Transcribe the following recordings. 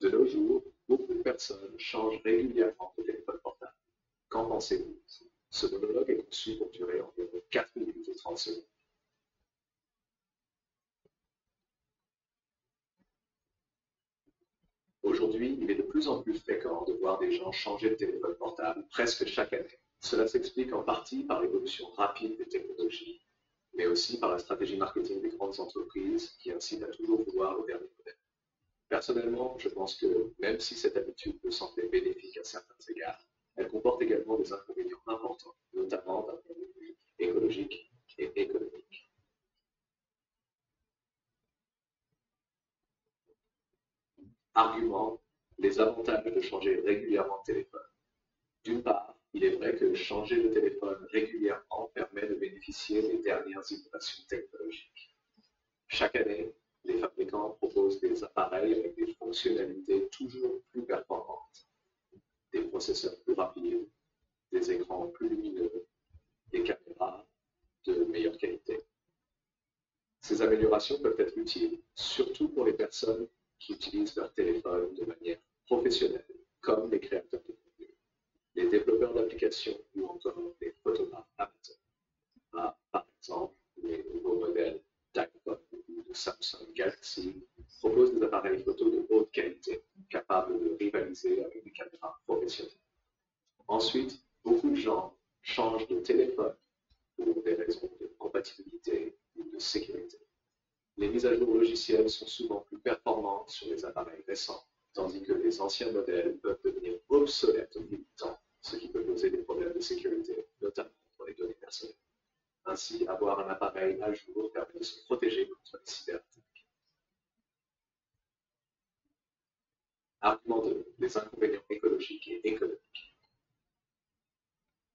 De nos jours, beaucoup de personnes changent régulièrement de téléphone portable. Qu'en pensez-vous? Ce monologue est conçu pour durer environ 4 minutes et 30 secondes. Aujourd'hui, il est de plus en plus fréquent de voir des gens changer de téléphone portable presque chaque année. Cela s'explique en partie par l'évolution rapide des technologies, mais aussi par la stratégie marketing des grandes entreprises qui incitent à toujours vouloir le dernier modèle. Personnellement, je pense que même si cette habitude peut sembler bénéfique à certains égards, elle comporte également des inconvénients importants, notamment d'un point de vue écologique et économique. Argument, les avantages de changer régulièrement de téléphone. D'une part, il est vrai que changer de téléphone régulièrement permet de bénéficier des dernières innovations technologiques. Chaque année, les fabricants proposent des appareils avec des fonctionnalités toujours plus performantes, des processeurs plus rapides, des écrans plus lumineux, des caméras de meilleure qualité. Ces améliorations peuvent être utiles, surtout pour les personnes qui utilisent leur téléphone de manière professionnelle, comme les créateurs de contenu, les développeurs d'applications ou encore les photographes amateurs. Par exemple, les nouveaux modèles d'iPhone ou de Samsung Galaxy proposent des appareils photo de haute qualité, capables de rivaliser avec des caméras professionnelles. Ensuite, beaucoup de gens changent de téléphone pour des raisons de compatibilité ou de sécurité. Les mises à jour logicielles sont souvent plus performantes sur les appareils récents, tandis que les anciens modèles peuvent devenir obsolètes au fil du temps, ce qui peut poser des problèmes de sécurité, notamment pour les données personnelles. Ainsi, avoir un appareil à jour permet de se protéger contre les cyberattaques. Argument 2. Les inconvénients écologiques et économiques.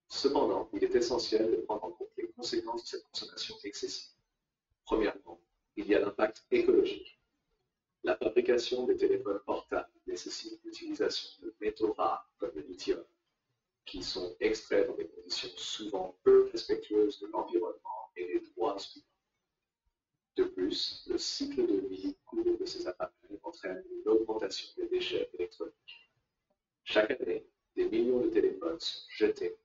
Cependant, il est essentiel de prendre en compte les conséquences de cette consommation excessive. Premièrement, il y a l'impact écologique. La fabrication des téléphones portables nécessite l'utilisation de métaux rares comme le lithium, qui sont extraits dans des conditions souvent peu respectueuses de l'environnement et des droits humains. De plus, le cycle de vie court de ces appareils entraîne une augmentation des déchets électroniques. Chaque année, des millions de téléphones sont jetés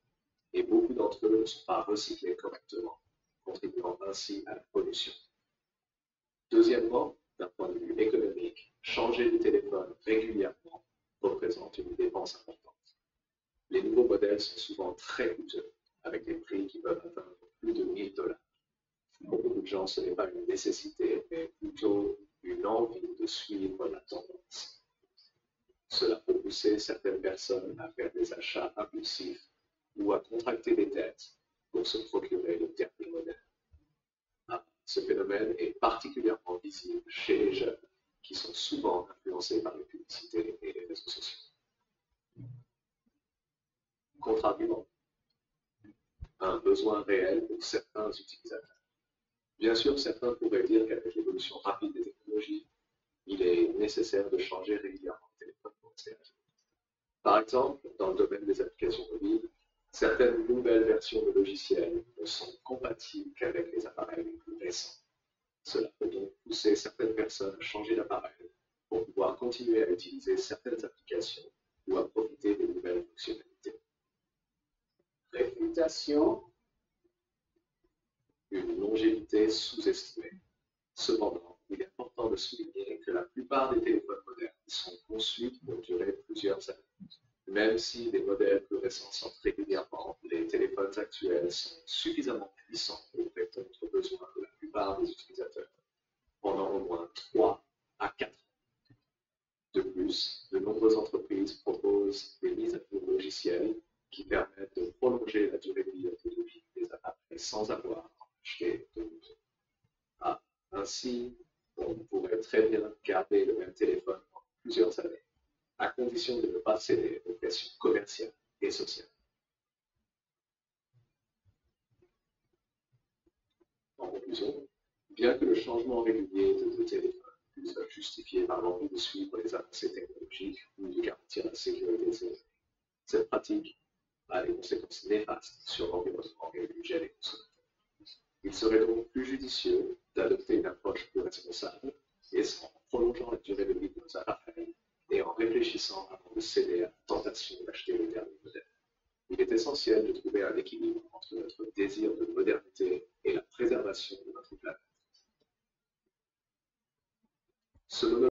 et beaucoup d'entre eux ne sont pas recyclés correctement, contribuant ainsi à la pollution. Deuxièmement, d'un point de vue économique, changer de téléphone régulièrement représente une dépense importante. Les nouveaux modèles sont souvent très coûteux, avec des prix qui peuvent atteindre plus de 1000 $. Pour beaucoup de gens, ce n'est pas une nécessité, mais plutôt une envie de suivre la tendance. Cela peut pousser certaines personnes à faire des achats impulsifs ou à contracter des dettes pour se procurer le dernier modèle. Ce phénomène est particulièrement visible chez les jeunes, qui sont souvent influencés par les publicités et les réseaux sociaux. Contre-argument. Un besoin réel pour certains utilisateurs. Bien sûr, certains pourraient dire qu'avec l'évolution rapide des technologies, il est nécessaire de changer régulièrement de téléphone pour rester à jour. Par exemple, dans le domaine des applications mobiles, certaines nouvelles versions de logiciels ne sont compatibles qu'avec les appareils les plus récents. Cela peut donc pousser certaines personnes à changer d'appareil pour pouvoir continuer à utiliser certaines applications ou à profiter des nouvelles fonctionnalités. Réputation, une longévité sous-estimée. Cependant, il est important de souligner que la plupart des téléphones modernes sont conçus pour durer plusieurs années. Même si des modèles plus récents sortent régulièrement, les téléphones actuels sont suffisamment puissants pour répondre aux besoins de la plupart des utilisateurs pendant au moins 3 à 4 ans. De plus, de nombreuses entreprises proposent des mises à jour logicielles qui permettent de prolonger la durée de vie des appareils sans avoir acheté de nouveau. Ainsi, on pourrait très bien garder le même téléphone pendant plusieurs années, à condition de ne pas céder aux pressions commerciales et sociales. En conclusion, bien que le changement régulier de téléphone puisse être justifié par l'envie de suivre les avancées technologiques ou de garantir la sécurité de ses données, cette pratique a des conséquences néfastes sur l'environnement et le budget des consommateurs. Il serait donc plus judicieux d'adopter une approche plus responsable et en prolongeant la durée de vie de nos appareils et en réfléchissant avant de céder à la tentation d'acheter le dernier modèle. Il est essentiel de trouver un équilibre entre notre désir de modernité et la préservation de notre planète. Ce